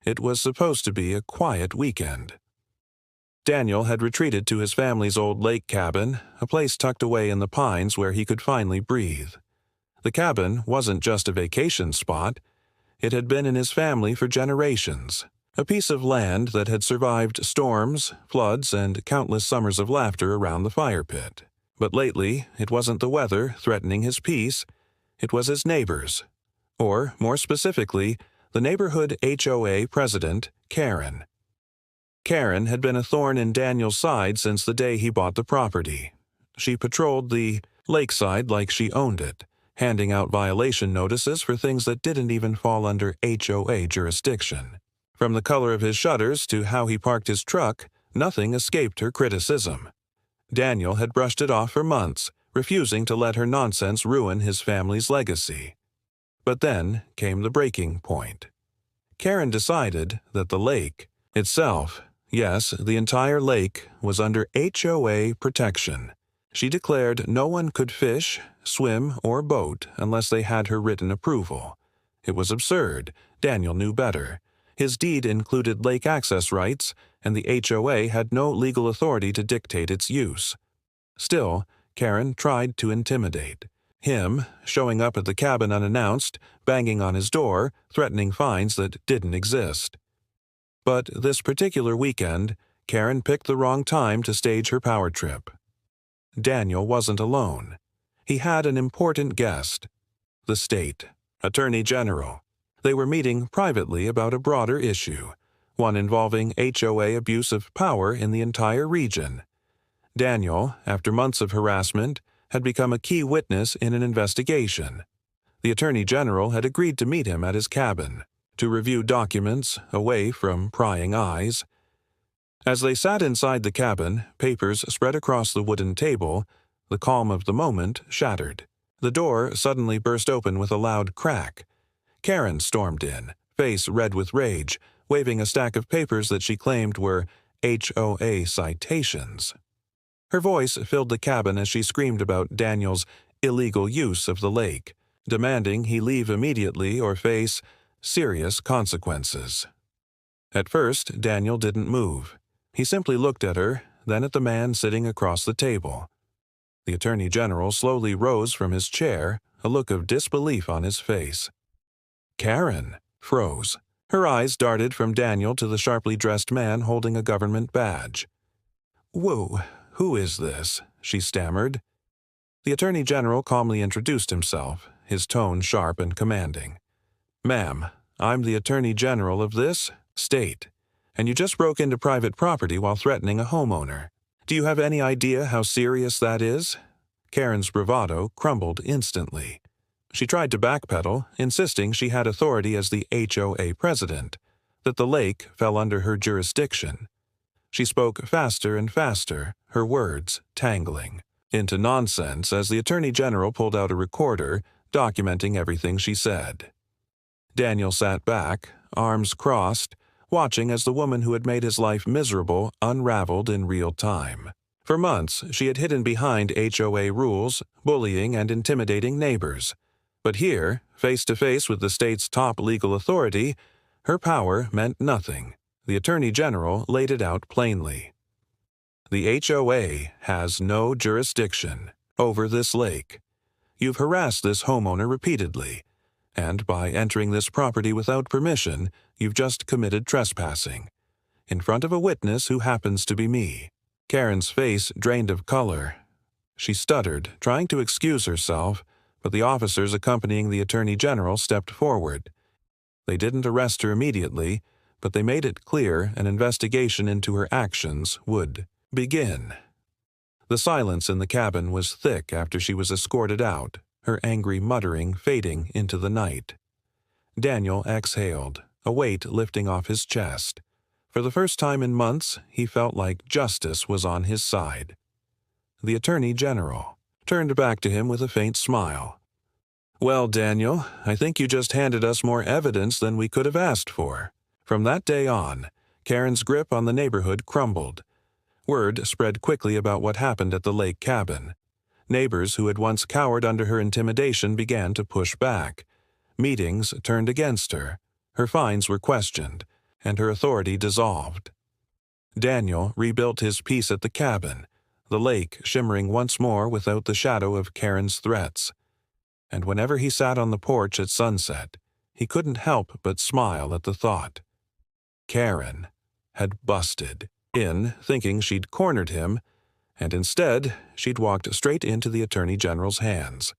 It was supposed to be a quiet weekend. Daniel had retreated to his family's old lake cabin, a place tucked away in the pines where he could finally breathe. The cabin wasn't just a vacation spot. It had been in his family for generations, a piece of land that had survived storms, floods, and countless summers of laughter around the fire pit. But lately, it wasn't the weather threatening his peace, it was his neighbors. Or, more specifically, the neighborhood HOA president, Karen. Karen had been a thorn in Daniel's side since the day he bought the property. She patrolled the lakeside like she owned it, handing out violation notices for things that didn't even fall under HOA jurisdiction. From the color of his shutters to how he parked his truck, nothing escaped her criticism. Daniel had brushed it off for months, refusing to let her nonsense ruin his family's legacy. But then came the breaking point. Karen decided that the lake itself, yes, the entire lake, was under HOA protection. She declared no one could fish, swim, or boat unless they had her written approval. It was absurd. Daniel knew better. His deed included lake access rights, and the HOA had no legal authority to dictate its use. Still, Karen tried to intimidate. Him, showing up at the cabin unannounced, banging on his door, threatening fines that didn't exist. But this particular weekend, Karen picked the wrong time to stage her power trip. Daniel wasn't alone. He had an important guest. The state attorney general. They were meeting privately about a broader issue, one involving HOA abuse of power in the entire region. Daniel, after months of harassment, had become a key witness in an investigation. The attorney general had agreed to meet him at his cabin, to review documents away from prying eyes. As they sat inside the cabin, papers spread across the wooden table, the calm of the moment shattered. The door suddenly burst open with a loud crack. Karen stormed in, face red with rage, waving a stack of papers that she claimed were HOA citations. Her voice filled the cabin as she screamed about Daniel's illegal use of the lake, demanding he leave immediately or face serious consequences. At first, Daniel didn't move. He simply looked at her, then at the man sitting across the table. The attorney general slowly rose from his chair, a look of disbelief on his face. Karen froze. Her eyes darted from Daniel to the sharply dressed man holding a government badge. "Whoa, who is this?" she stammered. The attorney general calmly introduced himself, his tone sharp and commanding. "Ma'am, I'm the attorney general of this state, and you just broke into private property while threatening a homeowner. Do you have any idea how serious that is?" Karen's bravado crumbled instantly. She tried to backpedal, insisting she had authority as the HOA president, that the lake fell under her jurisdiction. She spoke faster and faster, her words tangling into nonsense as the attorney general pulled out a recorder, documenting everything she said. Daniel sat back, arms crossed, watching as the woman who had made his life miserable unraveled in real time. For months, she had hidden behind HOA rules, bullying and intimidating neighbors. But here, face-to-face with the state's top legal authority, her power meant nothing. The attorney general laid it out plainly. The HOA has no jurisdiction over this lake. You've harassed this homeowner repeatedly, and by entering this property without permission, you've just committed trespassing, in front of a witness who happens to be me. Karen's face drained of color. She stuttered, trying to excuse herself, but the officers accompanying the attorney general stepped forward. They didn't arrest her immediately, but they made it clear an investigation into her actions would begin. The silence in the cabin was thick after she was escorted out, her angry muttering fading into the night. Daniel exhaled, a weight lifting off his chest. For the first time in months, he felt like justice was on his side. The attorney general turned back to him with a faint smile. "Well, Daniel, I think you just handed us more evidence than we could have asked for." From that day on, Karen's grip on the neighborhood crumbled. Word spread quickly about what happened at the lake cabin. Neighbors who had once cowered under her intimidation began to push back. Meetings turned against her. Her fines were questioned, and her authority dissolved. Daniel rebuilt his peace at the cabin, the lake shimmering once more without the shadow of Karen's threats. And whenever he sat on the porch at sunset, he couldn't help but smile at the thought. Karen had busted in, thinking she'd cornered him, and instead she'd walked straight into the Attorney General's hands.